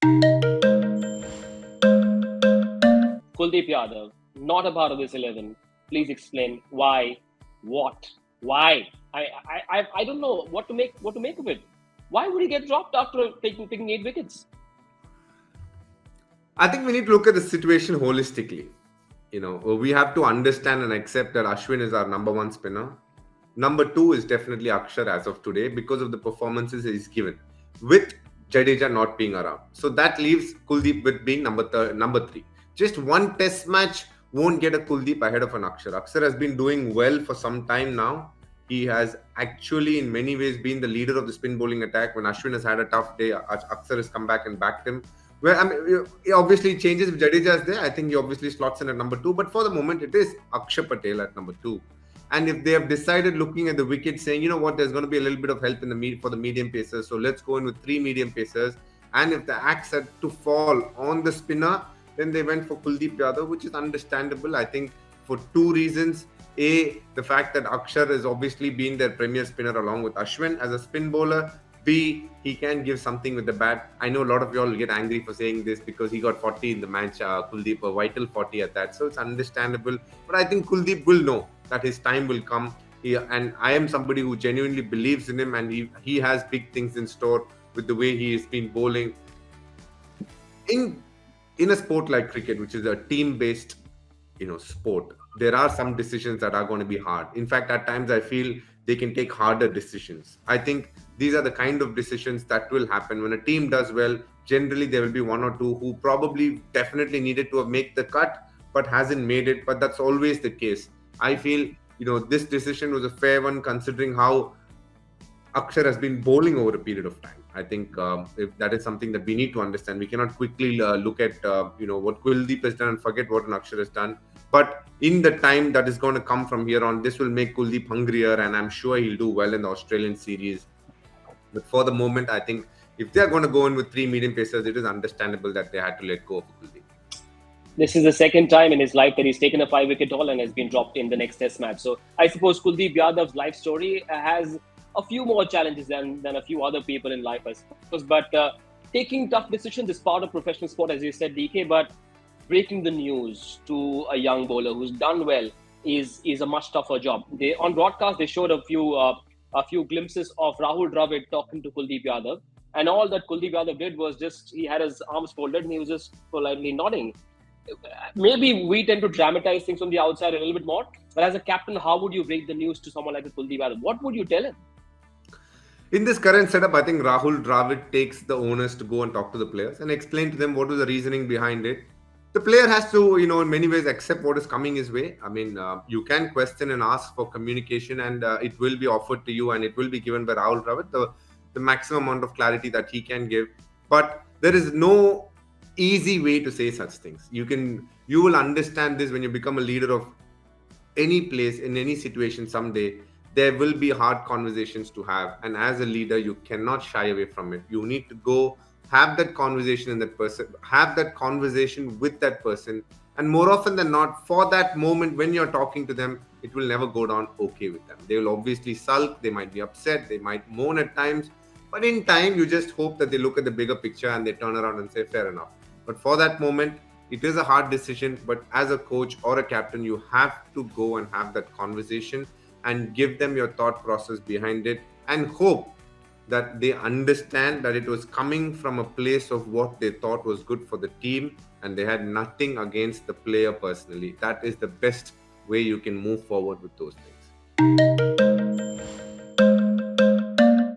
Kuldeep Yadav, not a part of this 11. Please explain why, what, why. I don't know what to make of it. Why would he get dropped after picking 8 wickets? I think we need to look at the situation holistically. We have to understand and accept that Ashwin is our number one spinner. Number two is definitely Akshar as of today because of the performances he's given, with Jadeja not being around. So that leaves Kuldeep with being number three. Just one test match won't get a Kuldeep ahead of an Akshar. Akshar has been doing well for some time now. He has actually, in many ways, been the leader of the spin bowling attack. When Ashwin has had a tough day, Akshar has come back and backed him. Well, I mean, it obviously changes if Jadeja is there. I think he obviously slots in at number two. But for the moment, it is Akshar Patel at number two. And if they have decided, looking at the wicket, saying, you know what, there's going to be a little bit of help in the for the medium pacers, so let's go in with 3 medium pacers. And if the axe had to fall on the spinner, then they went for Kuldeep Yadav, which is understandable. I think for two reasons. A, the fact that Akshar has obviously been their premier spinner along with Ashwin as a spin bowler. B, he can give something with the bat. I know a lot of y'all will get angry for saying this because he got 40 in the match, Kuldeep, a vital 40 at that. So it's understandable. But I think Kuldeep will know that his time will come. And I am somebody who genuinely believes in him, and he has big things in store with the way he has been bowling. In a sport like cricket, which is a team-based sport, there are some decisions that are going to be hard. In fact, at times I feel they can take harder decisions. I think these are the kind of decisions that will happen when a team does well. Generally, there will be one or two who probably definitely needed to make the cut but hasn't made it. But that's always the case. I feel this decision was a fair one considering how Akshar has been bowling over a period of time. I think if that is something that we need to understand. We cannot quickly look at what Kuldeep has done and forget what an Akshar has done. But in the time that is going to come from here on, this will make Kuldeep hungrier, and I'm sure he'll do well in the Australian series. But for the moment, I think if they're going to go in with 3 medium pacers, it is understandable that they had to let go of Kuldeep. This is the second time in his life that he's taken a 5-wicket haul and has been dropped in the next test match. So I suppose Kuldeep Yadav's life story has a few more challenges than a few other people in life, I suppose. But taking tough decisions is part of professional sport, as you said, DK. But breaking the news to a young bowler who's done well is a much tougher job. On broadcast, they showed a few glimpses of Rahul Dravid talking to Kuldeep Yadav. And all that Kuldeep Yadav did was he had his arms folded and he was just politely nodding. Maybe we tend to dramatize things from the outside a little bit more. But as a captain, how would you break the news to someone like Kuldeep Yadav? What would you tell him? In this current setup, I think Rahul Dravid takes the onus to go and talk to the players and explain to them what was the reasoning behind it. The player has to, in many ways, accept what is coming his way. I mean, you can question and ask for communication, and it will be offered to you, and it will be given by Rahul Dravid, the maximum amount of clarity that he can give. But there is no easy way to say such things. You will understand this when you become a leader of any place, in any situation someday. There will be hard conversations to have. And as a leader, you cannot shy away from it. You need to go have that conversation have that conversation with that person. And more often than not, for that moment when you're talking to them, it will never go down okay with them. They will obviously sulk. They might be upset. They might moan at times. But in time, you just hope that they look at the bigger picture and they turn around and say, fair enough. But for that moment, it is a hard decision. But as a coach or a captain, you have to go and have that conversation and give them your thought process behind it, and hope that they understand that it was coming from a place of what they thought was good for the team, and they had nothing against the player personally. That is the best way you can move forward with those things.